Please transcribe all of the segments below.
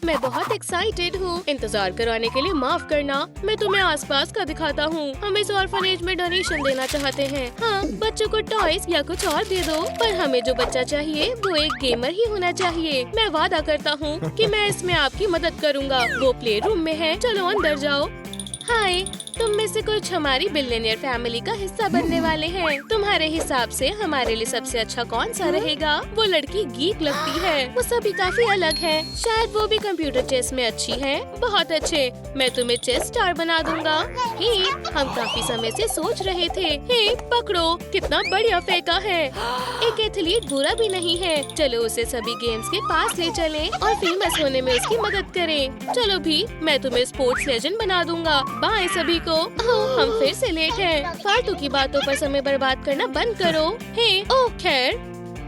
मैं बहुत एक्साइटेड हूँ। इंतजार कराने के लिए माफ करना। मैं तुम्हें आसपास का दिखाता हूँ। हम इस ऑर्फनेज में डोनेशन देना चाहते हैं। हाँ, बच्चों को टॉयज या कुछ और दे दो, पर हमें जो बच्चा चाहिए वो एक गेमर ही होना चाहिए। मैं वादा करता हूँ कि मैं इसमें आपकी मदद करूँगा। वो प्ले रूम में है, चलो अंदर जाओ। हाय, तुम में से कुछ हमारी बिलियनियर फैमिली का हिस्सा बनने वाले हैं। तुम्हारे हिसाब से हमारे लिए सबसे अच्छा कौन सा रहेगा? वो लड़की गीक लगती है। वो सभी काफी अलग है। शायद वो भी कंप्यूटर चेस में अच्छी है। बहुत अच्छे, मैं तुम्हें चेस स्टार बना दूंगा। हे, हम काफी समय से सोच रहे थे। हे, पकड़ो, कितना बढ़िया फेंका है। एक एथलीट बुरा भी नहीं है। चलो उसे सभी गेम्स के पास ले चलें और फेमस होने में उसकी मदद करें। चलो भी, मैं तुम्हें स्पोर्ट्स लेजेंड बना दूंगा। बाय सभी को। ओह, हम फिर से लेट हैं। फालतू की बातों पर समय बर्बाद करना बंद करो। हे, ओह खैर,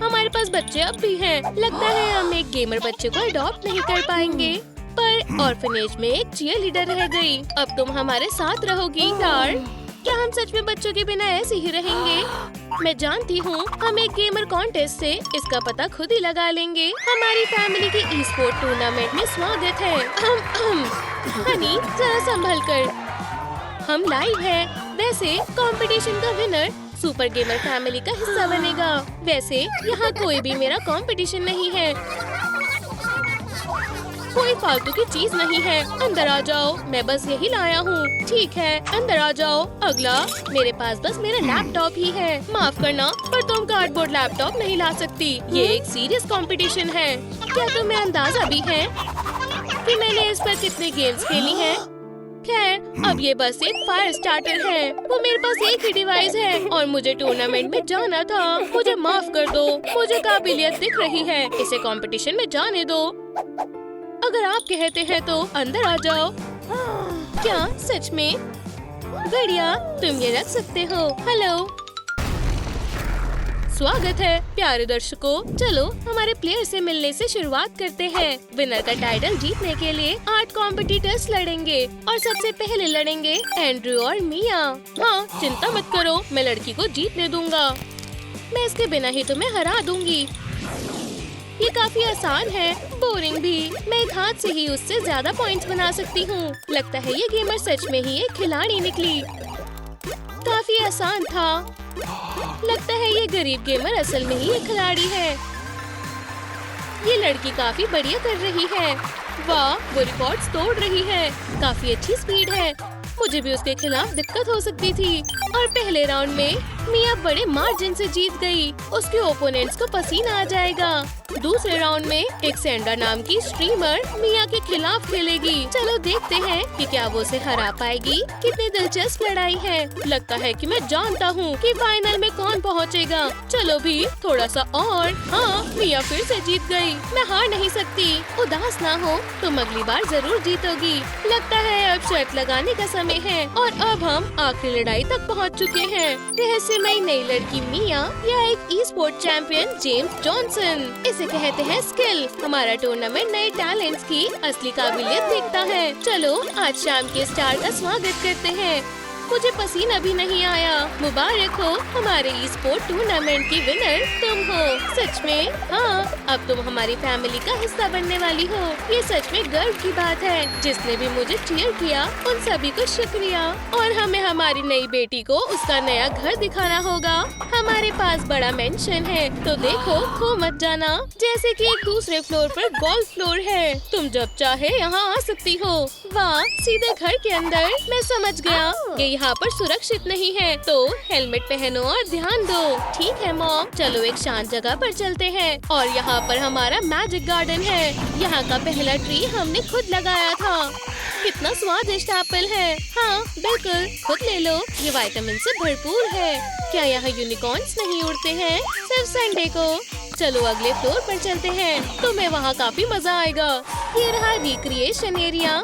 हमारे पास बच्चे अब भी हैं। लगता है हम एक गेमर बच्चे को अडॉप्ट नहीं कर पाएंगे, पर ऑर्फनेज में एक चीयर लीडर रह गई। अब तुम हमारे साथ रहोगी यार। क्या हम सच में बच्चों के बिना ऐसे ही रहेंगे? मैं जानती हूँ, हम एक गेमर कॉन्टेस्ट से इसका पता खुद ही लगा लेंगे। हमारी फैमिली के ई स्पोर्ट टूर्नामेंट में स्वागत है। हनी, जरा संभल कर, हम लाइव हैं। वैसे कंपटीशन का विनर सुपर गेमर फैमिली का हिस्सा बनेगा। वैसे यहाँ कोई भी मेरा कंपटीशन नहीं है। कोई फालतू की चीज नहीं है। अंदर आ जाओ, मैं बस यही लाया हूँ। ठीक है, अंदर आ जाओ। अगला, मेरे पास बस मेरा लैपटॉप ही है। माफ करना, पर तुम कार्डबोर्ड लैपटॉप नहीं ला सकती। ये एक सीरियस कंपटीशन है। क्या तुम्हें अंदाजा भी है कि मैंने इस पर कितने गेम्स खेली हैं? खैर, अब ये बस एक फायर स्टार्टर है। वो मेरे पास एक ही डिवाइस है और मुझे टूर्नामेंट में जाना था। मुझे माफ कर दो, मुझे काबिलियत दिख रही है। इसे कंपटीशन में जाने दो। अगर आप कहते हैं तो अंदर आ जाओ। क्या सच में? बढ़िया, तुम ये रख सकते हो। हेलो, स्वागत है प्यारे दर्शकों। चलो हमारे प्लेयर से मिलने से शुरुआत करते हैं। विनर का टाइटल जीतने के लिए 8 कॉम्पिटिटर्स लड़ेंगे और सबसे पहले लड़ेंगे एंड्रू और मिया। हाँ, चिंता मत करो, मैं लड़की को जीतने दूंगा। मैं इसके बिना ही तुम्हें हरा दूंगी। ये काफी आसान है, बोरिंग भी। मैं एक हाथ से ही उससे ज्यादा पॉइंट्स बना सकती हूँ। लगता है ये गेमर सच में ही एक खिलाड़ी निकली। काफी आसान था। लगता है ये गरीब गेमर असल में ही एक खिलाड़ी है। ये लड़की काफी बढ़िया कर रही है। वाह, वो रिकॉर्ड्स तोड़ रही है। काफी अच्छी स्पीड है। मुझे भी उसके खिलाफ दिक्कत हो सकती थी। और पहले राउंड में मिया बड़े मार्जिन से जीत गई। उसके ओपोनेंट्स को पसीना आ जाएगा। दूसरे राउंड में एक सेंडा नाम की स्ट्रीमर मिया के खिलाफ खेलेगी। चलो देखते हैं कि क्या वो उसे हरा पाएगी। कितनी दिलचस्प लड़ाई है। लगता है कि मैं जानता हूँ कि फाइनल में कौन पहुँचेगा। चलो भी, थोड़ा सा और। हाँ, मिया फिर से जीत गई। मैं हार नहीं सकती। उदास ना हो, तुम अगली बार जरूर जीतोगी। लगता है अब शर्त लगाने का समय है और अब हम आखिरी लड़ाई तक पहुँच चुके हैं। रहस्यमयी नई लड़की मिया या एक ई स्पोर्ट चैंपियन जेम्स जॉनसन। इसे कहते हैं स्किल। हमारा टूर्नामेंट नए टैलेंट्स की असली काबिलियत देखता है। चलो आज शाम के स्टार का स्वागत करते हैं। मुझे पसीना भी नहीं आया। मुबारक हो, हमारे ई स्पोर्ट टूर्नामेंट की विनर तुम हो। सच में? हाँ, अब तुम हमारी फैमिली का हिस्सा बनने वाली हो। ये सच में गर्व की बात है। जिसने भी मुझे चीयर किया उन सभी को शुक्रिया। और हमें हमारी नई बेटी को उसका नया घर दिखाना होगा। हमारे पास बड़ा मेंशन है, तो देखो खो मत जाना। जैसे कि एक दूसरे फ्लोर पर गोल्फ फ्लोर है। तुम जब चाहे यहाँ आ सकती हो। वाह, सीधे घर के अंदर। मैं समझ गया, ये यहाँ पर सुरक्षित नहीं है, तो हेलमेट पहनो और ध्यान दो। ठीक है मॉम, चलो एक शांत जगह पर चलते हैं। और यहाँ पर हमारा मैजिक गार्डन है। यहाँ का पहला ट्री हमने खुद लगाया था। कितना स्वादिष्ट एप्पल है। हाँ बिल्कुल, खुद ले लो, ये विटामिन से भरपूर है। क्या यहाँ यूनिकॉर्न्स नहीं उड़ते हैं? सिर्फ संडे को। चलो अगले फ्लोर पर चलते हैं, तुम्हें वहाँ काफी मजा आएगा। ये रहा रिक्रिएशन एरिया।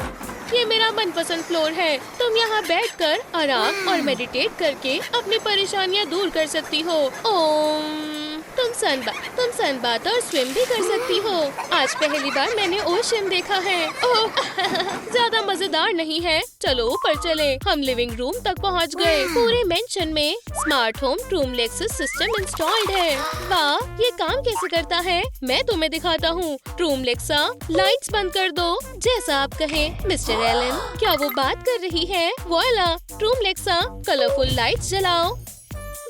ये मेरा मनपसंद फ्लोर है। तुम यहाँ बैठकर आराम और मेडिटेट करके अपनी परेशानियाँ दूर कर सकती हो। ओम, तुम तुम सनबाथ और स्विम भी कर सकती हो। आज पहली बार मैंने ओशन देखा है। ओह ज्यादा मजेदार नहीं है। चलो ऊपर चले। हम लिविंग रूम तक पहुंच गए। पूरे मेंशन में smart home ट्रूम Lexus system installed है। वाह, ये काम कैसे करता है मैं तुम्हें दिखाता हूँ। ट्रूम लेक्सा, लाइट्स बंद कर दो। जैसा आप कहें मिस्टर एलन। क्या वो बात कर रही है? वॉइला, ट्रूम लेक्सा कलरफुल लाइट्स जलाओ।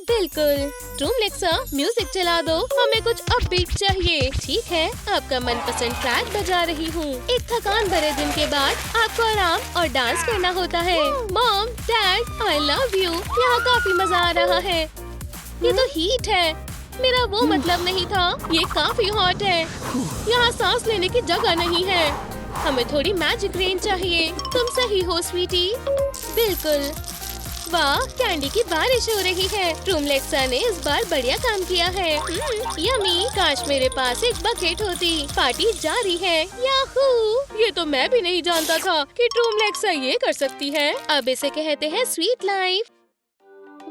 बिल्कुल। ट्रूम लेक्सा म्यूजिक चला दो। हमें कुछ अपबीट चाहिए। ठीक है, आपका मनपसंद ट्रैक बजा रही हूँ। एक थकान भरे दिन के बाद आपको आराम और डांस करना होता है। Mom, dad, I love you. यहाँ काफी मजा आ रहा है। ये तो हीट है। मेरा वो मतलब नहीं था। ये काफी हॉट है। यहाँ सांस लेने की जगह नहीं है। हमें थोड़ी मैजिक रेन चाहिए। तुम सही हो स्वीटी। बिल्कुल। वाह, कैंडी की बारिश हो रही है। ट्रूम लेक्सा ने इस बार बढ़िया काम किया है। यमी, काश मेरे पास एक बकेट होती। पार्टी जारी है। याहू! ये तो मैं भी नहीं जानता था कि ट्रूम लेक्सा ये कर सकती है। अब इसे कहते हैं स्वीट लाइफ।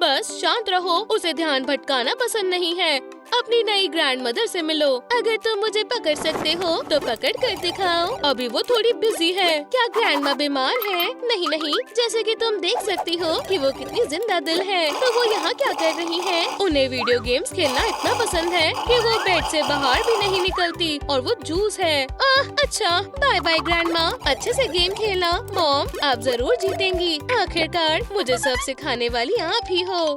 बस शांत रहो। उसे ध्यान भटकाना पसंद नहीं है। अपनी नई ग्रैंड मदर से मिलो। अगर तुम मुझे पकड़ सकते हो तो पकड़ कर दिखाओ। अभी वो थोड़ी बिजी है। क्या ग्रैंड माँ बीमार है? नहीं नहीं, जैसे कि तुम देख सकती हो कि वो कितनी जिंदा दिल है। तो वो यहाँ क्या कर रही है? उन्हें वीडियो गेम्स खेलना इतना पसंद है कि वो बेड से बाहर भी नहीं निकलती। और वो जूस है। अच्छा, बाय बाय ग्रैंड माँ। अच्छे से गेम खेलना। मॉम, आप जरूर जीतेंगी। आखिरकार मुझे सब सिखाने वाली आप ही हो।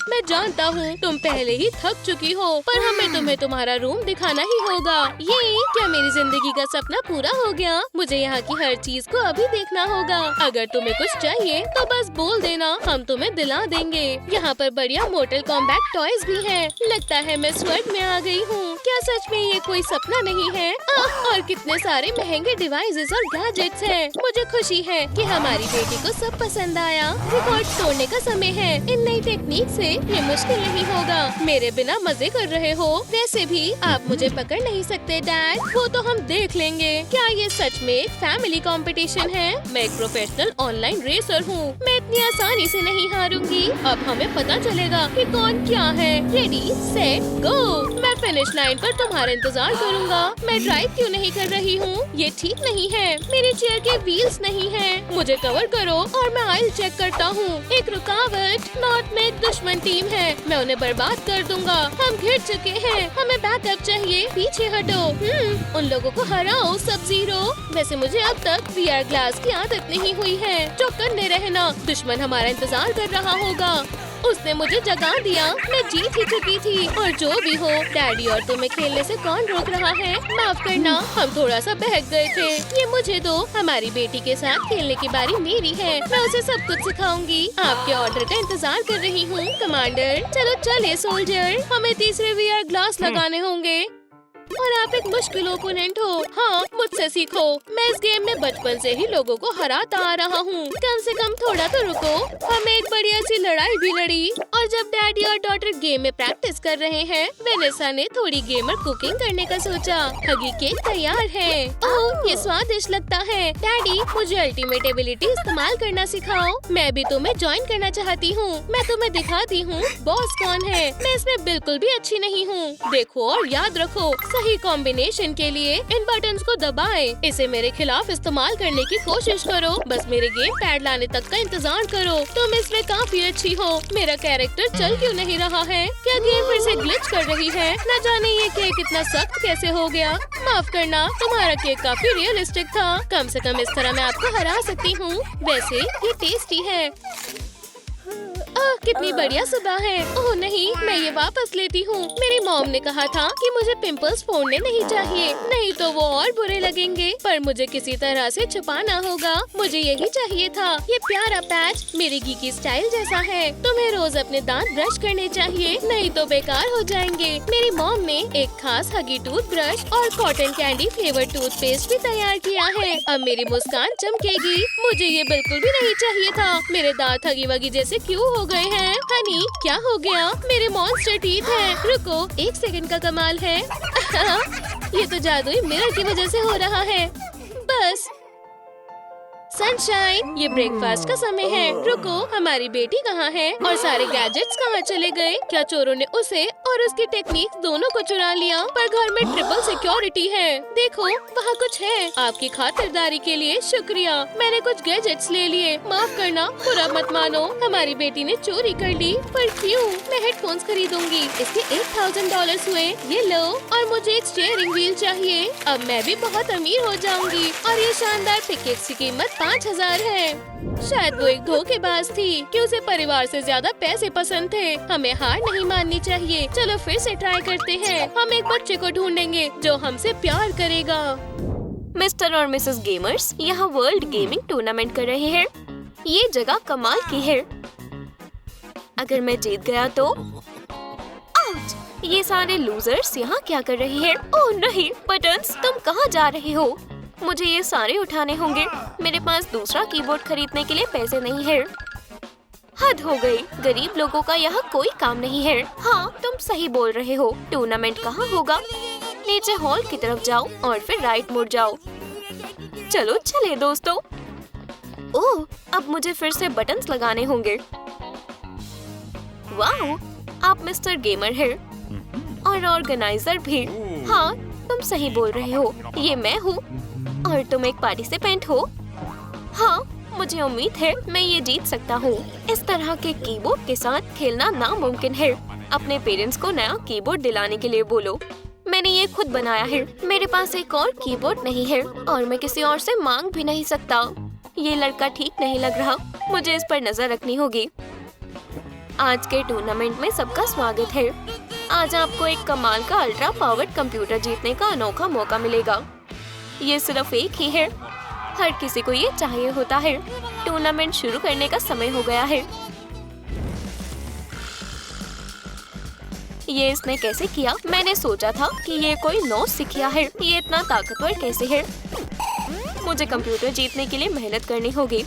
मैं जानता हूँ तुम पहले ही थक चुकी हो, पर हमें तुम्हें तुम्हारा रूम दिखाना ही होगा। ये क्या मेरी जिंदगी का सपना पूरा हो गया? मुझे यहाँ की हर चीज को अभी देखना होगा। अगर तुम्हें कुछ चाहिए तो बस बोल देना, हम तुम्हें दिला देंगे। यहाँ पर बढ़िया मोटल कॉम्बैट टॉयज भी हैं। लगता है मैं स्वर्ग में आ गई हूँ। क्या सच में ये कोई सपना नहीं है? और कितने सारे महंगे डिवाइसेस और गैजेट्स हैं। मुझे खुशी है कि हमारी बेटी को सब पसंद आया। रिकॉर्ड तोड़ने का समय है। इन नई टेक्निक से ये मुश्किल नहीं होगा। मेरे बिना मजे कर रहे हो। वैसे भी आप मुझे पकड़ नहीं सकते डैड। वो तो हम देख लेंगे। क्या ये सच में एक फैमिली कंपटीशन है? मैं एक प्रोफेशनल ऑनलाइन रेसर हूँ। मैं इतनी आसानी से नहीं हारूंगी। अब हमें पता चलेगा कि कौन क्या है। Ready set go. मैं फिनिश लाइन पर तुम्हारा इंतजार करूँगा। मैं ड्राइव क्यों नहीं कर रही हूँ? ये ठीक नहीं है। मेरी चेयर के व्हील्स नहीं है। मुझे कवर करो और मैं ऑयल चेक करता हूँ। एक रुकावट। नॉर्थ में एक दुश्मन टीम है। मैं उन्हें बर्बाद कर दूंगा। हम घिर चुके हैं। हमें बैकअप चाहिए। पीछे हटो। उन लोगों को हराओ सब जीरो। वैसे मुझे अब तक VR ग्लास की आदत नहीं हुई है। चौकन्ने रहना। दुश्मन हमारा इंतजार कर रहा होगा। उसने मुझे जगा दिया। मैं जीत ही चुकी थी। और जो भी हो, डैडी और तुम्हें खेलने से कौन रोक रहा है? माफ करना, हम थोड़ा सा बहक गए थे। ये मुझे दो। हमारी बेटी के साथ खेलने की बारी मेरी है। मैं उसे सब कुछ सिखाऊंगी। आपके ऑर्डर का इंतजार कर रही हूँ कमांडर। चलो चले सोल्जर। हमें तीसरे VR ग्लास लगाने होंगे। और आप एक मुश्किल ओपोनेंट हो। हाँ, मुझसे सीखो। मैं इस गेम में बचपन से ही लोगों को हराता आ रहा हूँ। कम से कम थोड़ा तो रुको। हमें एक बढ़िया सी लड़ाई भी लड़ी। और जब डैडी और डॉटर गेम में प्रैक्टिस कर रहे हैं, वेनेसा ने थोड़ी गेमर कुकिंग करने का सोचा। हगी केक तैयार है। ओह, ये स्वादिष्ट लगता है। डैडी, मुझे अल्टीमेट एबिलिटी इस्तेमाल करना सिखाओ। मैं भी तुम्हें ज्वाइन करना चाहती हूँ। मैं तुम्हें दिखाती हूँ बॉस कौन है। मैं इसमें बिल्कुल भी अच्छी नहीं हूँ। देखो और याद रखो, सही कॉम्बिनेशन के लिए इन बटन्स को दबाएं। इसे मेरे खिलाफ इस्तेमाल करने की कोशिश करो। बस मेरे गेम पैड लाने तक का इंतजार करो। तुम इसमें काफी अच्छी हो। मेरा कैरेक्टर चल क्यों नहीं रहा है? क्या गेम फिर से ग्लिच कर रही है? न जाने ये केक इतना सख्त कैसे हो गया। माफ करना, तुम्हारा केक काफी रियलिस्टिक था। कम से कम इस तरह मैं आपको हरा सकती हूँ। वैसे ये टेस्टी है। कितनी बढ़िया सुबह है। ओह नहीं, मैं ये वापस लेती हूँ। मेरी मॉम ने कहा था कि मुझे पिंपल्स फोड़ने नहीं चाहिए, नहीं तो वो और बुरे लगेंगे। पर मुझे किसी तरह से छुपाना होगा। मुझे यही चाहिए था। ये प्यारा पैच मेरी गीकी स्टाइल जैसा है। तुम्हें रोज अपने दांत ब्रश करने चाहिए, नहीं तो बेकार हो जाएंगे। मेरी मॉम ने एक खास हगी टूथ ब्रश और कॉटन कैंडी फ्लेवर टूथपेस्ट भी तैयार किया है। अब मेरी मुस्कान चमकेगी। मुझे ये बिल्कुल भी नहीं चाहिए था। मेरे दांत हगी वगी जैसे क्यों हो गए हैं? हनी, क्या हो गया? मेरे मॉन्स्टर टीथ हैं। रुको, एक सेकंड का कमाल है। ये तो जादुई मिरर की वजह से हो रहा है। बस सनशाइन, ये ब्रेकफास्ट का समय है। रुको, हमारी बेटी कहाँ है और सारे गैजेट्स कहाँ चले गए? क्या चोरों ने उसे और उसकी टेक्निक दोनों को चुरा लिया? पर घर में ट्रिपल सिक्योरिटी है। देखो, वहाँ कुछ है। आपकी खातिरदारी के लिए शुक्रिया। मैंने कुछ गैजेट्स ले लिए। माफ करना, बुरा मत मानो। हमारी बेटी ने चोरी कर ली। पर क्यों? मैं हेडफोन्स खरीदूंगी। इसके $1000 हुए। ये लो, और मुझे एक स्टीयरिंग व्हील चाहिए। अब मैं भी बहुत अमीर हो जाऊंगी। और ये शानदार पिकेट्स की कीमत 5000 है। शायद वो एक धोखेबाज थी कि उसे परिवार से ज्यादा पैसे पसंद थे। हमें हार नहीं माननी चाहिए। चलो फिर से ट्राई करते हैं। हम एक बच्चे को ढूंढेंगे जो हमसे प्यार करेगा। मिस्टर और मिसेस गेमर्स यहाँ वर्ल्ड गेमिंग टूर्नामेंट कर रहे हैं। ये जगह कमाल की है। अगर मैं जीत गया तो आउच! ये सारे लूजर्स यहाँ क्या कर रहे हैं? ओह नहीं, बटन्स, तुम कहाँ जा रहे हो? मुझे ये सारे उठाने होंगे। मेरे पास दूसरा कीबोर्ड खरीदने के लिए पैसे नहीं है। हद हो गई। गरीब लोगों का यहाँ कोई काम नहीं है। हाँ, तुम सही बोल रहे हो। टूर्नामेंट कहाँ होगा? नीचे हॉल की तरफ जाओ और फिर राइट मुड़ जाओ। चलो चले दोस्तों। ओह, अब मुझे फिर से बटन्स लगाने होंगे। वाह, आप मिस्टर गेमर हैं और ऑर्गेनाइजर भी। हाँ, तुम सही बोल रहे हो। ये मैं हूँ और तुम एक पार्टिसिपेंट हो। हाँ, मुझे उम्मीद है मैं ये जीत सकता हूँ। इस तरह के कीबोर्ड के साथ खेलना नामुमकिन है। अपने पेरेंट्स को नया कीबोर्ड दिलाने के लिए बोलो। मैंने ये खुद बनाया है। मेरे पास एक और कीबोर्ड नहीं है और मैं किसी और से मांग भी नहीं सकता। ये लड़का ठीक नहीं लग रहा। मुझे इस पर नजर रखनी होगी। आज के टूर्नामेंट में सबका स्वागत है। आज आपको एक कमाल का अल्ट्रा पावर्ड कंप्यूटर जीतने का अनोखा मौका मिलेगा। ये सिर्फ एक ही है। हर किसी को ये चाहिए होता है। टूर्नामेंट शुरू करने का समय हो गया है। ये इसने कैसे किया? मैंने सोचा था कि ये कोई नौसिखिया है। ये इतना ताकतवर कैसे है? मुझे कंप्यूटर जीतने के लिए मेहनत करनी होगी।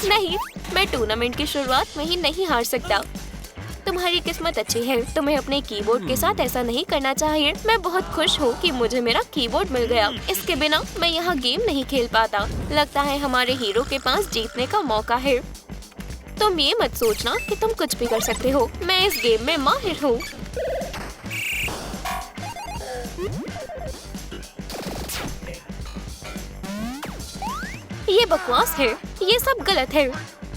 नहीं, मैं टूर्नामेंट की शुरुआत में ही नहीं हार सकता। तुम्हारी किस्मत अच्छी है। तुम्हें अपने कीबोर्ड के साथ ऐसा नहीं करना चाहिए। मैं बहुत खुश हूँ कि मुझे मेरा कीबोर्ड मिल गया। इसके बिना मैं यहाँ गेम नहीं खेल पाता। लगता है हमारे हीरो के पास जीतने का मौका है। तुम ये मत सोचना कि तुम कुछ भी कर सकते हो। मैं इस गेम में माहिर हूँ। ये बकवास है। ये सब गलत है।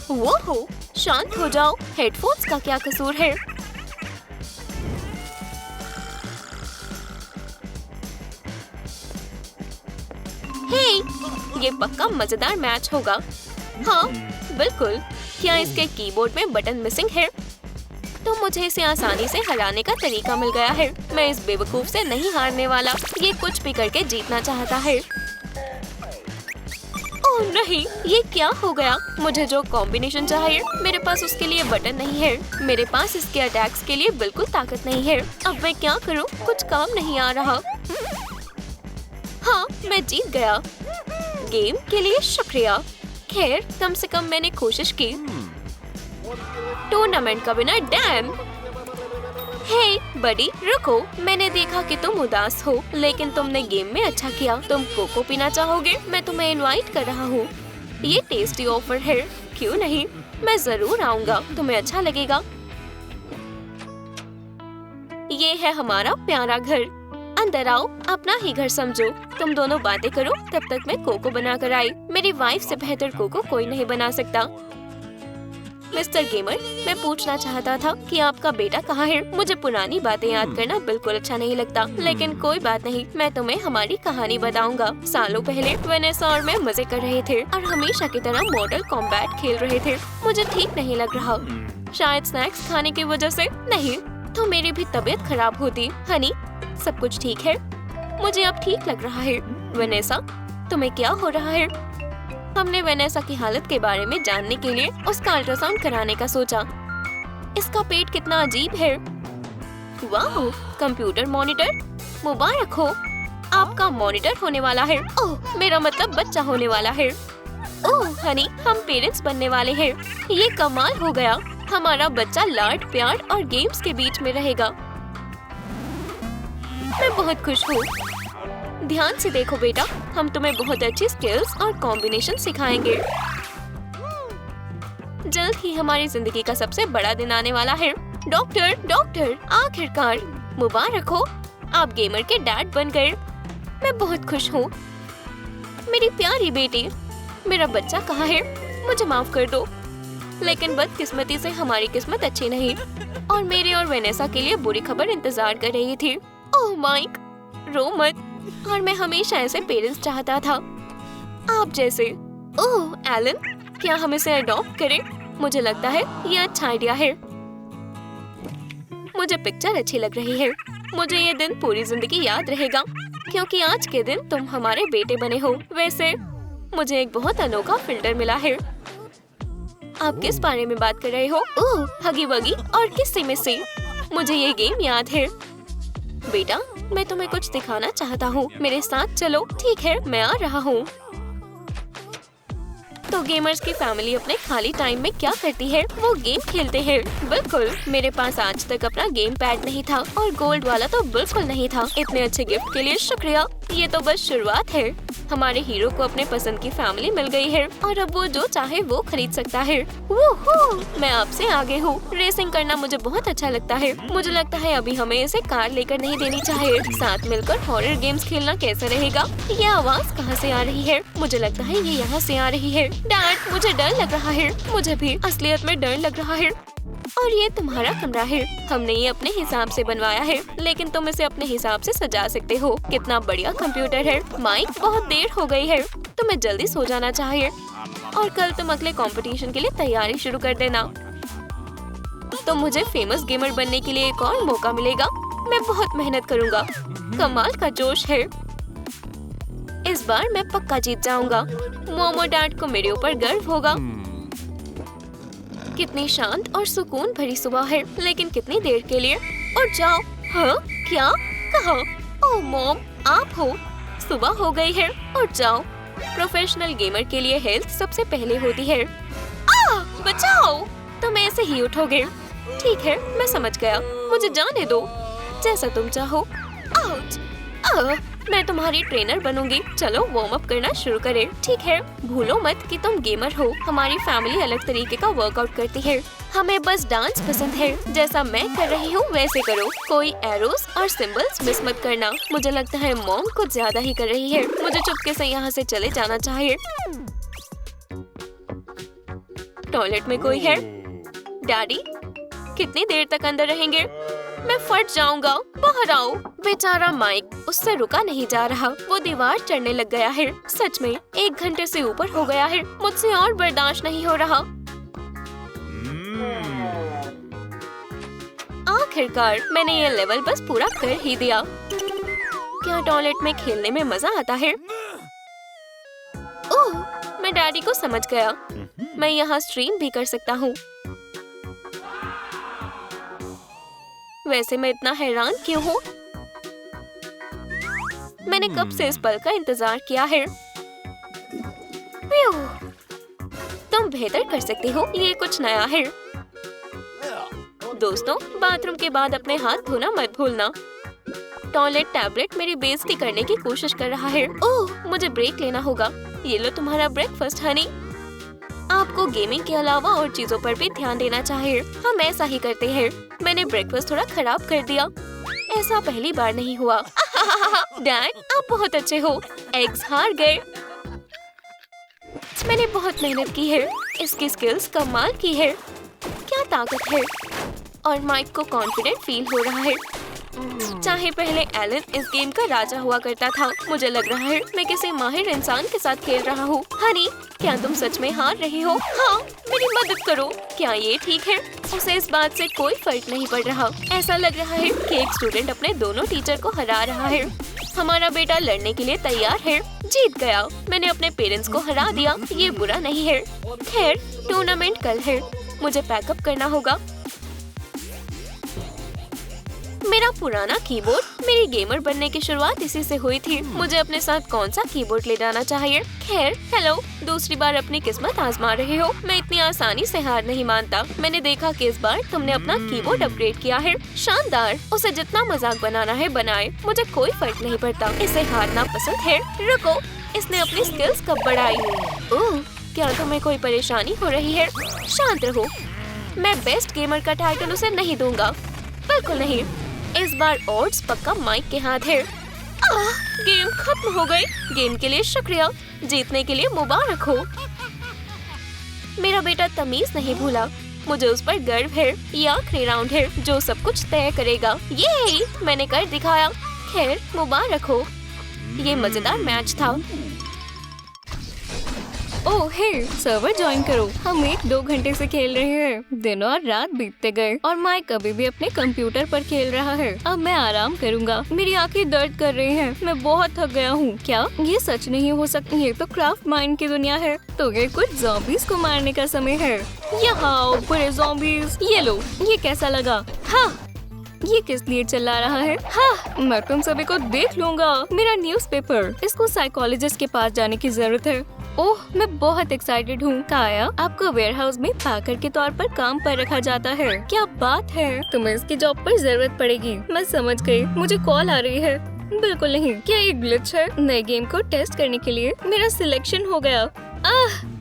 वो हो, शांत हो जाओ। हेडफोन्स का क्या कसूर है? हे, ये पक्का मजेदार मैच होगा। हाँ, बिल्कुल। क्या इसके कीबोर्ड में बटन मिसिंग है? तो मुझे इसे आसानी से हराने का तरीका मिल गया है। मैं इस बेवकूफ से नहीं हारने वाला। ये कुछ भी करके जीतना चाहता है। ओह नहीं, ये क्या हो गया? मुझे जो कॉम्बिनेशन चाहिए, मेरे पास उसके लिए बटन नहीं है। मेरे पास इसके अटैक्स के लिए बिल्कुल ताकत नहीं है। अब मैं क्या करूं? कुछ काम नहीं आ रहा। हाँ, मैं जीत गया। गेम के लिए शुक्रिया। खैर, कम से कम मैंने कोशिश की। टूर्नामेंट का विनर डैन। हे बडी, रुको। मैंने देखा कि तुम उदास हो, लेकिन तुमने गेम में अच्छा किया। तुम कोको पीना चाहोगे? मैं तुम्हें इनवाइट कर रहा हूँ। ये टेस्टी ऑफर है। क्यों नहीं, मैं जरूर आऊँगा। तुम्हें अच्छा लगेगा। ये है हमारा प्यारा घर। अंदर आओ, अपना ही घर समझो। तुम दोनों बातें करो, तब तक मैं कोको बना कर आई। मेरी वाइफ से बेहतर कोको कोई नहीं बना सकता। मिस्टर गेमर, मैं पूछना चाहता था कि आपका बेटा कहाँ है? मुझे पुरानी बातें याद करना बिल्कुल अच्छा नहीं लगता, लेकिन कोई बात नहीं। मैं तुम्हें हमारी कहानी बताऊंगा। सालों पहले वेनेसा और मैं मजे कर रहे थे और हमेशा की तरह मॉडल कॉम्बैट खेल रहे थे। मुझे ठीक नहीं लग रहा। शायद स्नैक्स खाने की वजह से। नहीं तो मेरी भी तबीयत खराब होती। हनी, सब कुछ ठीक है? मुझे अब ठीक लग रहा है। वेनेसा, तुम्हें क्या हो रहा है? हमने वेनेसा की हालत के बारे में जानने के लिए उसका अल्ट्रासाउंड कराने का सोचा। इसका पेट कितना अजीब है। वाह, कंप्यूटर मॉनिटर। मुबारक हो, आपका मॉनिटर होने वाला है। ओह, मेरा मतलब बच्चा होने वाला है। ओह हनी, हम पेरेंट्स बनने वाले हैं। ये कमाल हो गया। हमारा बच्चा लाड प्यार और गेम्स के बीच में रहेगा। मैं बहुत खुश हूँ। ध्यान से देखो बेटा, हम तुम्हें बहुत अच्छी स्किल्स और कॉम्बिनेशन सिखाएंगे। जल्द ही हमारी जिंदगी का सबसे बड़ा दिन आने वाला है। डॉक्टर, डॉक्टर, आखिरकार मुबारक हो, आप गेमर के डैड बन गए। मैं बहुत खुश हूँ। मेरी प्यारी बेटी, मेरा बच्चा कहाँ है? मुझे माफ कर दो, लेकिन बदकिस्मती से हमारी किस्मत अच्छी नहीं और मेरे और वेनेसा के लिए बुरी खबर इंतजार कर रही थी। ओह माइक, रो मत। और मैं हमेशा ऐसे पेरेंट्स चाहता था, आप जैसे। ओह एलन, क्या हम इसे अडॉप्ट करें? मुझे लगता है ये अच्छा आइडिया है। मुझे पिक्चर अच्छी लग रही है। मुझे ये दिन पूरी जिंदगी याद रहेगा, क्योंकि आज के दिन तुम हमारे बेटे बने हो। वैसे मुझे एक बहुत अनोखा फिल्टर मिला है। आप किस बारे में बात कर रहे हो? ओह, हगी वगी और किस्से में से। मुझे ये गेम याद है। बेटा, मैं तुम्हें कुछ दिखाना चाहता हूँ, मेरे साथ चलो। ठीक है, मैं आ रहा हूँ। तो गेमर्स की फैमिली अपने खाली टाइम में क्या करती है? वो गेम खेलते हैं। बिल्कुल, मेरे पास आज तक अपना गेम पैड नहीं था और गोल्ड वाला तो बिल्कुल नहीं था। इतने अच्छे गिफ्ट के लिए शुक्रिया। ये तो बस शुरुआत है। हमारे हीरो को अपने पसंद की फैमिली मिल गई है और अब वो जो चाहे वो खरीद सकता है। वूहू! मैं आपसे आगे हूँ। रेसिंग करना मुझे बहुत अच्छा लगता है। मुझे लगता है अभी हमें इसे कार लेकर नहीं देनी चाहिए। साथ मिलकर हॉरर गेम्स खेलना कैसा रहेगा? ये आवाज कहाँ से आ रही है? मुझे लगता है ये यहाँ से आ रही है। डैड, मुझे डर लग रहा है। मुझे भी असलियत में डर लग रहा है। और ये तुम्हारा कमरा है। हमने ये अपने हिसाब से बनवाया है, लेकिन तुम इसे अपने हिसाब से सजा सकते हो। कितना बढ़िया कंप्यूटर है। माइक, बहुत देर हो गई है, तुम्हें जल्दी सो जाना चाहिए और कल तुम अगले कंपटीशन के लिए तैयारी शुरू कर देना। तो मुझे फेमस गेमर बनने के लिए एक और मौका मिलेगा। मैं बहुत मेहनत करूँगा। कमाल का जोश है। इस बार मैं पक्का जीत जाऊंगा। मोमो डैड को मेरे ऊपर गर्व होगा। कितनी शांत और सुकून भरी सुबह है, लेकिन कितनी देर के लिए? और जाओ। हाँ, क्या कहा? ओह मॉम, आप हो। सुबह हो गई है और जाओ। प्रोफेशनल गेमर के लिए हेल्थ सबसे पहले होती है। बचाओ, तुम ऐसे ही उठोगे। ठीक है, मैं समझ गया। मुझे जाने दो, जैसा तुम चाहो। आउच! मैं तुम्हारी ट्रेनर बनूंगी। चलो वार्म अप करना शुरू करें। ठीक है, भूलो मत कि तुम गेमर हो। हमारी फैमिली अलग तरीके का वर्कआउट करती है। हमें बस डांस पसंद है। जैसा मैं कर रही हूँ वैसे करो। कोई एरोस और सिंबल्स मिस मत करना। मुझे लगता है मॉम कुछ ज्यादा ही कर रही है। मुझे चुपके से यहाँ से चले जाना चाहिए। टॉयलेट में कोई है? डैडी, कितनी देर तक अंदर रहेंगे? मैं फट जाऊंगा, बाहर आओ। बेचारा माइक, उससे रुका नहीं जा रहा। वो दीवार चढ़ने लग गया है। सच में 1 घंटे से ऊपर हो गया है। मुझसे और बर्दाश्त नहीं हो रहा। आखिरकार मैंने ये लेवल बस पूरा कर ही दिया। क्या टॉयलेट में खेलने में मजा आता है? ओह, मैं डैडी को समझ गया। मैं यहाँ स्ट्रीम भी कर सकता हूँ। वैसे मैं इतना हैरान क्यों हूँ? मैंने कब से इस पल का इंतजार किया है। तुम बेहतर कर सकती हो। ये कुछ नया है। दोस्तों, बाथरूम के बाद अपने हाथ धोना मत भूलना। टॉयलेट टैबलेट मेरी बेइज्जती करने की कोशिश कर रहा है। ओह, मुझे ब्रेक लेना होगा। ये लो तुम्हारा ब्रेकफास्ट हनी। आपको गेमिंग के अलावा और चीजों पर भी ध्यान देना चाहिए। हम ऐसा ही करते हैं। मैंने ब्रेकफास्ट थोड़ा खराब कर दिया। ऐसा पहली बार नहीं हुआ। डैड, आप बहुत अच्छे हो। एग्स हार गए। मैंने बहुत मेहनत की है। इसकी स्किल्स कमाल की है। क्या ताकत है। और माइक को कॉन्फिडेंट फील हो रहा है। चाहे पहले एलन इस गेम का राजा हुआ करता था, मुझे लग रहा है मैं किसी माहिर इंसान के साथ खेल रहा हूँ। हनी, क्या तुम सच में हार रही हो? हाँ, मेरी मदद करो। क्या ये ठीक है? उसे इस बात से कोई फर्क नहीं पड़ रहा। ऐसा लग रहा है कि एक स्टूडेंट अपने दोनों टीचर को हरा रहा है। हमारा बेटा लड़ने के लिए तैयार है। जीत गया। मैंने अपने पेरेंट्स को हरा दिया। ये बुरा नहीं है। खैर, टूर्नामेंट कल है। मुझे पैकअप करना होगा। मेरा पुराना कीबोर्ड। मेरी गेमर बनने की शुरुआत इसी से हुई थी। मुझे अपने साथ कौन सा कीबोर्ड ले जाना चाहिए? खैर, हेलो, दूसरी बार अपनी किस्मत आजमा रहे हो। मैं इतनी आसानी से हार नहीं मानता। मैंने देखा कि इस बार तुमने अपना कीबोर्ड अपग्रेड किया है। शानदार। उसे जितना मजाक बनाना है बनाए, मुझे कोई फर्क नहीं पड़ता। इसे हारना पसंद है। रुको, इसने अपनी स्किल्स कब बढ़ाई? ओह, क्या तुम्हें कोई परेशानी हो रही है? शांत रहो। मैं बेस्ट गेमर का टाइटल उसे नहीं दूंगा, बिल्कुल नहीं। इस बार ऑड्स पक्का माइक के हाथ है। गेम खत्म हो गई। गेम के लिए शुक्रिया, जीतने के लिए मुबारक हो। मेरा बेटा तमीज नहीं भूला। मुझे उस पर गर्व है। ये आखिरी राउंड है जो सब कुछ तय करेगा। ये मैंने कर दिखाया। खैर, मुबारक हो। ये मजेदार मैच था। ओह हे, सर्वर ज्वाइन करो। हम 1-2 घंटे से खेल रहे हैं। दिन और रात बीतते गए और माइक अभी भी अपने कंप्यूटर पर खेल रहा है। अब मैं आराम करूंगा। मेरी आंखें दर्द कर रही हैं। मैं बहुत थक गया हूँ। क्या ये सच नहीं हो सकता? ये तो क्राफ्ट माइंड की दुनिया है। तो ये कुछ ज़ॉम्बीज को मारने का समय है। यहाँ बुरे ज़ॉम्बीज। ये लो, ये कैसा लगा? हाँ, ये किस लिए चिल्ला रहा है? हाँ, मैं तुम सभी को देख लूंगा। मेरा न्यूज़पेपर। इसको साइकोलॉजिस्ट के पास जाने की जरूरत है। ओह, मैं बहुत एक्साइटेड हूँ। काया, आपको वेयरहाउस में पैकर के तौर पर काम पर रखा जाता है। क्या बात है? तुम्हें इसकी जॉब पर जरूरत पड़ेगी। मैं समझ गई। मुझे कॉल आ रही है। बिल्कुल नहीं। क्या ये ग्लिच है? नए गेम को टेस्ट करने के लिए मेरा सिलेक्शन हो गया।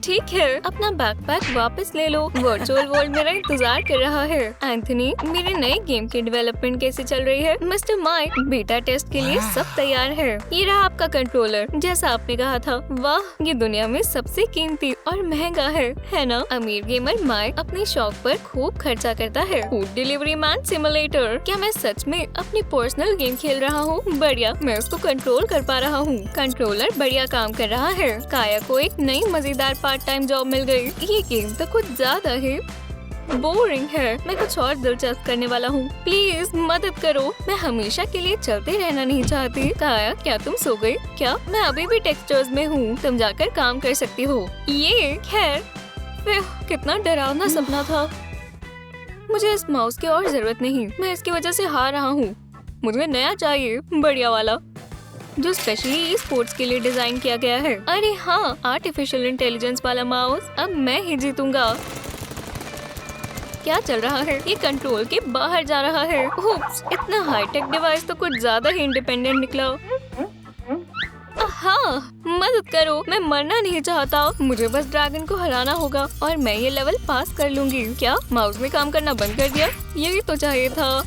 ठीक है, अपना बैकपैक वापस ले लो। वर्चुअल वर्ल्ड मेरा इंतजार कर रहा है। एंथनी, मेरे नए गेम की डेवलपमेंट कैसे चल रही है? मिस्टर माइक, बीटा टेस्ट के लिए सब तैयार है। ये रहा आपका कंट्रोलर, जैसा आपने कहा था। वाह, ये दुनिया में सबसे कीमती और महंगा है ना? अमीर गेमर माइक अपने शौक पर खूब खर्चा करता है। Food delivery man simulator. क्या मैं सच में अपनी पर्सनल गेम खेल रहा हूँ? बढ़िया, मैं उसको कंट्रोल कर पा रहा हूँ। कंट्रोलर बढ़िया काम कर रहा है। काया को एक नई मजेदार पार्ट टाइम जॉब मिल गई। ये गेम तो कुछ ज्यादा ही बोरिंग है। मैं कुछ और दिलचस्प करने वाला हूँ। प्लीज मदद करो। मैं हमेशा के लिए चलते रहना नहीं चाहती। काया, क्या तुम सो गई? क्या? मैं अभी भी टेक्सचर्स में हूँ। तुम जाकर काम कर सकती हो। ये खैर, कितना डरावना सपना था। मुझे इस माउस की और जरूरत नहीं। मैं इसकी वजह से हार रहा हूँ। मुझे नया चाहिए, बढ़िया वाला, जो स्पेशली स्पोर्ट्स के लिए डिजाइन किया गया है। अरे हाँ, आर्टिफिशियल इंटेलिजेंस वाला माउस। अब मैं ही जीतूंगा। क्या चल रहा है? ये कंट्रोल के बाहर जा रहा है। उप्स, इतना हाईटेक डिवाइस तो कुछ ज्यादा ही इंडिपेंडेंट निकला। हाँ, मदद करो। मैं मरना नहीं चाहता। मुझे बस ड्रैगन को हराना होगा और मैं ये लेवल पास कर लूंगी। क्या माउस ने काम करना बंद कर दिया? यही तो चाहिए था।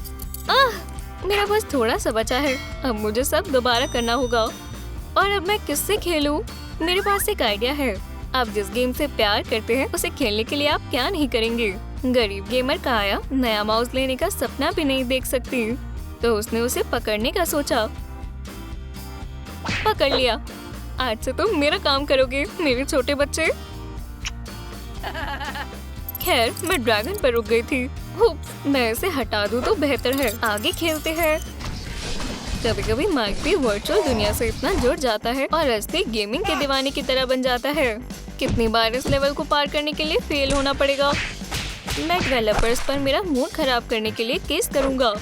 मेरा बस थोड़ा सा बचा है। अब मुझे सब दोबारा करना होगा। और अब मैं किससे खेलूं? मेरे पास एक आइडिया है। आप जिस गेम से प्यार करते हैं उसे खेलने के लिए आप क्या नहीं करेंगे? गरीब गेमर काया नया माउस लेने का सपना भी नहीं देख सकती, तो उसने उसे पकड़ने का सोचा। पकड़ लिया। आज से तुम मेरा काम करोगे, मेरे छोटे बच्चे। खैर, मैं ड्रैगन पर रुक गई थी। मैं इसे हटा दूं तो बेहतर है। आगे खेलते हैं। कभी कभी माइक भी वर्चुअल दुनिया से इतना जुड़ जाता है और असली गेमिंग के दीवाने की तरह बन जाता है। कितनी बार इस लेवल को पार करने के लिए फेल होना पड़ेगा। मैं डेवलपर्स पर मेरा मूड खराब करने के लिए केस करूंगा।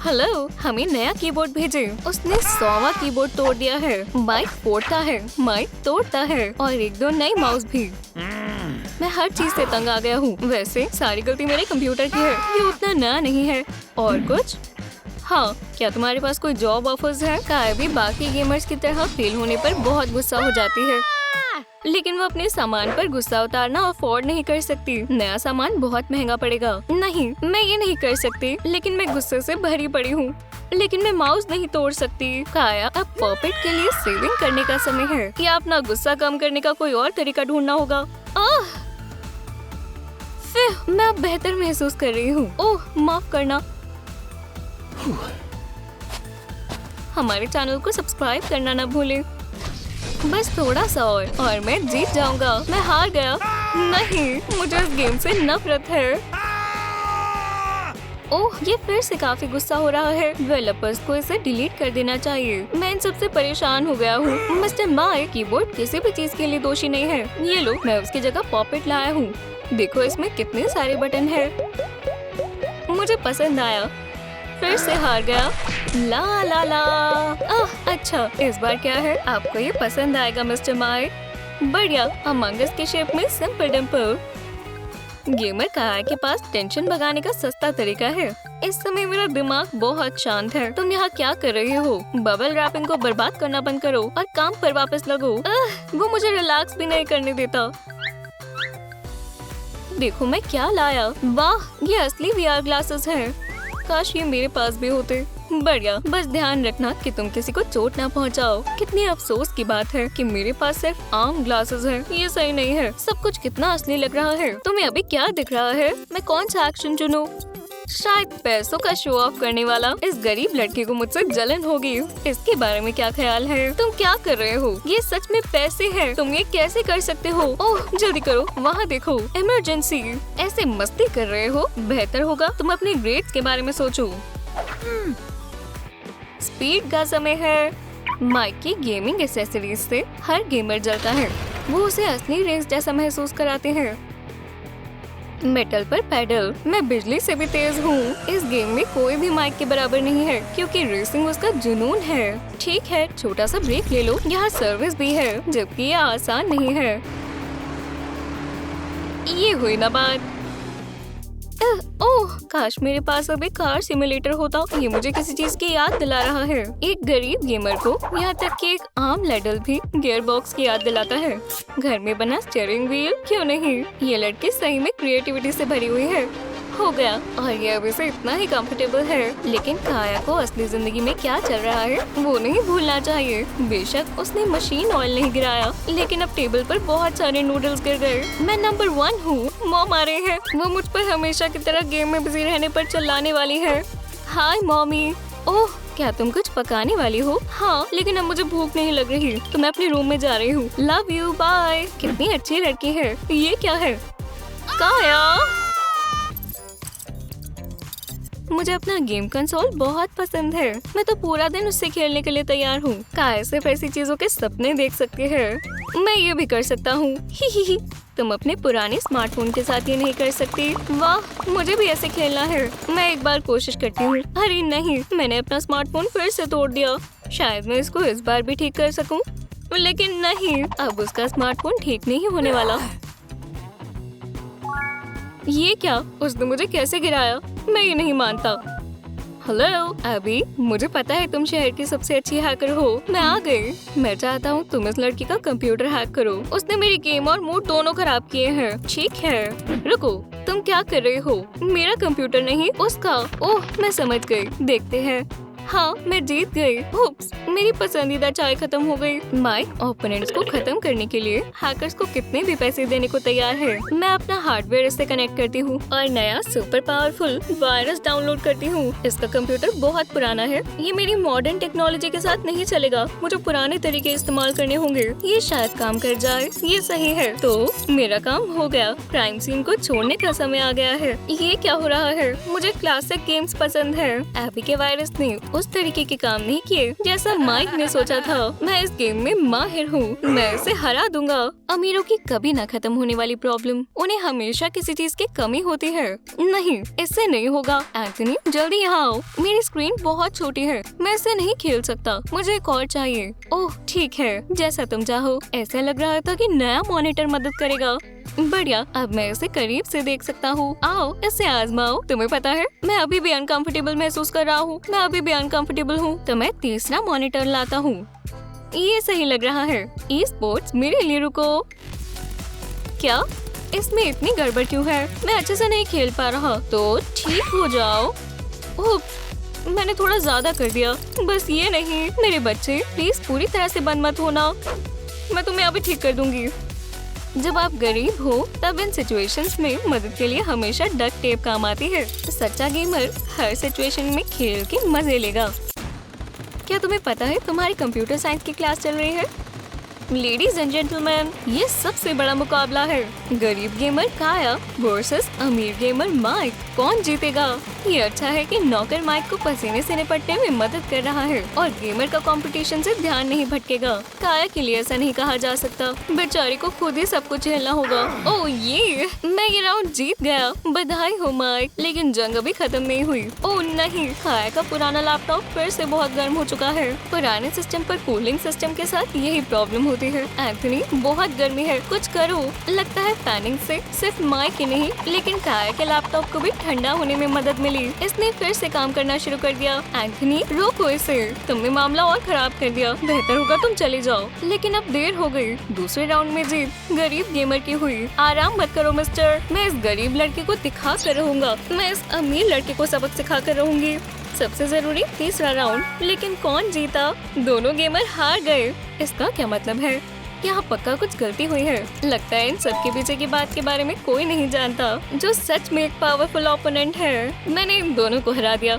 हेलो, हमें नया कीबोर्ड भेजे। उसने 100वां कीबोर्ड तोड़ दिया है। माइक फोड़ता है, माइक तोड़ता है और 1-2 नए माउस भी। मैं हर चीज से तंग आ गया हूँ। वैसे सारी गलती मेरे कंप्यूटर की है। ये उतना नया नहीं है। और कुछ? हाँ, क्या तुम्हारे पास कोई जॉब ऑफर्स है? काया भी बाकी गेमर्स की तरह फेल होने पर बहुत गुस्सा हो जाती है, लेकिन वो अपने सामान पर गुस्सा उतारना अफोर्ड नहीं कर सकती। नया सामान बहुत महंगा पड़ेगा। नहीं, मैं ये नहीं कर सकती, लेकिन मैं गुस्से से भरी पड़ी हूँ। लेकिन मैं माउस नहीं तोड़ सकती। काया, अब पॉपेट के लिए सेविंग करने का समय है या अपना गुस्सा कम करने का कोई और तरीका ढूंढना होगा। मैं अब बेहतर महसूस कर रही हूँ। ओह, माफ करना। हमारे चैनल को सब्सक्राइब करना न भूलें। बस थोड़ा सा और मैं जीत जाऊंगा। मैं हार गया। नहीं, मुझे इस गेम से नफरत है। ओह, ये फिर से काफी गुस्सा हो रहा है। डेवलपर्स को इसे डिलीट कर देना चाहिए। मैं इन सबसे परेशान हो गया हूँ। मिस्टर माइक, कीबोर्ड किसी भी चीज के लिए दोषी नहीं है। ये लो, मैं उसकी जगह पॉपेट लाया हूँ। देखो इसमें कितने सारे बटन हैं। मुझे पसंद आया। फिर से हार गया। ला ला ला। अच्छा, इस बार क्या है? आपको ये पसंद आएगा मिस्टर माइक। बढ़िया, अमंग अस के शेप में सिंपल डिम्पल। गेमर काया के पास टेंशन भगाने का सस्ता तरीका है। इस समय मेरा दिमाग बहुत शांत है। तुम यहाँ क्या कर रहे हो? बबल रैपिंग को बर्बाद करना बंद करो और काम पर वापस लगो। वो मुझे रिलैक्स भी नहीं करने देता। देखो मैं क्या लाया। वाह, ये असली वीआर ग्लासेस हैं। काश ये मेरे पास भी होते। बढ़िया, बस ध्यान रखना कि तुम किसी को चोट ना पहुंचाओ। कितनी अफसोस की बात है कि मेरे पास सिर्फ आम ग्लासेस हैं। ये सही नहीं है। सब कुछ कितना असली लग रहा है। तुम्हें अभी क्या दिख रहा है? मैं कौन सा एक्शन चुनूं? शायद पैसों का शो ऑफ करने वाला। इस गरीब लड़के को मुझसे जलन होगी। इसके बारे में क्या ख्याल है? तुम क्या कर रहे हो? ये सच में पैसे हैं। तुम ये कैसे कर सकते हो? ओह जल्दी करो, वहाँ देखो, इमरजेंसी। ऐसे मस्ती कर रहे हो? बेहतर होगा तुम अपने ग्रेड्स के बारे में सोचो। स्पीड का समय है। माइक की गेमिंग एक्सेसरीज से हर गेमर जलता है। वो उसे असली रेस जैसा महसूस कराते हैं। मेटल पर पैडल। मैं बिजली से भी तेज हूँ। इस गेम में कोई भी माइक के बराबर नहीं है क्योंकि रेसिंग उसका जुनून है। ठीक है, छोटा सा ब्रेक ले लो। यहाँ सर्विस भी है, जबकि ये आसान नहीं है। ये हुई ना बात। ओह, काश मेरे पास अब एक कार सिमुलेटर होता। ये मुझे किसी चीज की याद दिला रहा है। एक गरीब गेमर को यहाँ तक कि एक आम लैडल भी गियर बॉक्स की याद दिलाता है। घर में बना स्टीयरिंग व्हील, क्यों नहीं? ये लड़की सही में क्रिएटिविटी से भरी हुई है। हो गया, और ये अभी से इतना ही कंफर्टेबल है। लेकिन काया को असली जिंदगी में क्या चल रहा है वो नहीं भूलना चाहिए। बेशक उसने मशीन ऑयल नहीं गिराया, लेकिन अब टेबल पर बहुत सारे नूडल्स गिर गए। मैं नंबर 1 हूँ। मॉम आ रहे हैं। वो मुझ पर हमेशा की तरह गेम में बिजी रहने पर चिल्लाने वाली है। हाय मॉमी। ओह, क्या तुम कुछ पकाने वाली हो? हाँ, लेकिन अब मुझे भूख नहीं लग रही, तो मैं अपने रूम में जा रही हूँ। Love you, bye. कितनी अच्छी लड़की है। ये क्या है? काया, मुझे अपना गेम कंसोल बहुत पसंद है। मैं तो पूरा दिन उससे खेलने के लिए तैयार हूँ। काया सिर्फ ऐसी चीजों के सपने देख सकती है। मैं ये भी कर सकता हूँ। ही। तुम अपने पुराने स्मार्टफोन के साथ ये नहीं कर सकती। वाह, मुझे भी ऐसे खेलना है। मैं एक बार कोशिश करती हूँ। अरे नहीं, मैंने अपना स्मार्टफोन फिर से तोड़ दिया। शायद मैं इसको इस बार भी ठीक कर सकूँ, लेकिन नहीं, अब उसका स्मार्टफोन ठीक नहीं होने वाला। ये क्या? उसने मुझे कैसे गिराया? मैं ये नहीं मानता। हेलो अभी, मुझे पता है तुम शहर की सबसे अच्छी हैकर हो। मैं आ गई। मैं चाहता हूँ तुम इस लड़की का कंप्यूटर हैक करो। उसने मेरी गेम और मूड दोनों खराब किए हैं। ठीक है, रुको, तुम क्या कर रहे हो? मेरा कंप्यूटर नहीं, उसका। ओह, मैं समझ गई। देखते हैं। हाँ, मैं जीत गई। उप्स, मेरी पसंदीदा चाय खत्म हो गई। माइक ओपोनेंट्स को खत्म करने के लिए हैकर्स को कितने भी पैसे देने को तैयार है। मैं अपना हार्डवेयर इससे कनेक्ट करती हूँ और नया सुपर पावरफुल वायरस डाउनलोड करती हूँ। इसका कंप्यूटर बहुत पुराना है। ये मेरी मॉडर्न टेक्नोलॉजी के साथ नहीं चलेगा। मुझे पुराने तरीके इस्तेमाल करने होंगे। ये शायद काम कर जाए। ये सही है। तो मेरा काम हो गया। क्राइम सीन को छोड़ने का समय आ गया है। ये क्या हो रहा है? मुझे क्लासिक गेम्स पसंद है। एबी के वायरस ने उस तरीके के काम नहीं किए जैसा माइक ने सोचा था। मैं इस गेम में माहिर हूँ। मैं इसे हरा दूंगा। अमीरों की कभी न खत्म होने वाली प्रॉब्लम, उन्हें हमेशा किसी चीज की कमी होती है। नहीं, इससे नहीं होगा। एंथनी, जल्दी यहाँ आओ। मेरी स्क्रीन बहुत छोटी है, मैं इसे नहीं खेल सकता। मुझे एक और चाहिए। ओह ठीक है, जैसा तुम चाहो। ऐसा लग रहा था कि नया मॉनिटर मदद करेगा। बढ़िया, अब मैं इसे करीब से देख सकता हूँ। आओ, इसे आजमाओ। तुम्हें पता है, मैं अभी भी अनकंफर्टेबल महसूस कर रहा हूँ। मैं अभी भी अनकंफर्टेबल हूँ। तो मैं तीसरा मॉनिटर लाता हूँ। ये सही लग रहा है। ई स्पोर्ट्स मेरे लिए रुको। क्या इसमें इतनी गड़बड़ क्यों है? मैं अच्छे से नहीं खेल पा रहा। तो ठीक हो जाओ। ओह, मैंने थोड़ा ज्यादा कर दिया। बस ये नहीं। मेरे बच्चे प्लीज पूरी तरह से बंद मत होना। मैं तुम्हें अभी ठीक कर दूंगी। जब आप गरीब हो तब इन सिचुएशंस में मदद के लिए हमेशा डक्ट टेप काम आती है। सच्चा गेमर हर सिचुएशन में खेल के मजे लेगा। क्या तुम्हें पता है तुम्हारी कंप्यूटर साइंस की क्लास चल रही है? लेडीज एंड जेंटलमैन, ये सबसे बड़ा मुकाबला है। गरीब गेमर काया वर्सेस अमीर गेमर माइक। कौन जीतेगा? ये अच्छा है कि नौकर माइक को पसीने से निपटने में मदद कर रहा है और गेमर का कंपटीशन से ध्यान नहीं भटकेगा। काया के लिए ऐसा नहीं कहा जा सकता, बेचारी को खुद ही सब कुछ झेलना होगा। ओह ये, मैं ये राउंड जीत गया, बधाई हो माइक। लेकिन जंग अभी खत्म नहीं हुई। ओह नहीं, काया का पुराना लैपटॉप फिर से बहुत गर्म हो चुका है। पुराने सिस्टम पर कूलिंग सिस्टम के साथ यही प्रॉब्लम होती है। एंथनी बहुत गर्मी है, कुछ करो। लगता है फैनिंग से सिर्फ माइक ही नहीं लेकिन काया के लैपटॉप को भी ठंडा होने में मदद मिली। इसने फिर से काम करना शुरू कर दिया। एंथनी रोको इसे, तुमने मामला और खराब कर दिया। बेहतर होगा तुम चले जाओ। लेकिन अब देर हो गई। दूसरे राउंड में जीत गरीब गेमर की हुई। आराम मत करो मिस्टर, मैं इस गरीब लड़के को दिखा कर रहूंगा। मैं इस अमीर लड़के को सबक सिखा कर रहूंगी। सबसे जरूरी तीसरा राउंड। लेकिन कौन जीता? दोनों गेमर हार गए। इसका क्या मतलब है? यहाँ पक्का कुछ गलती हुई है। लगता है इन सब के पीछे की बात के बारे में कोई नहीं जानता, जो सच में एक पावरफुल ओपोनेंट है। मैंने इन दोनों को हरा दिया।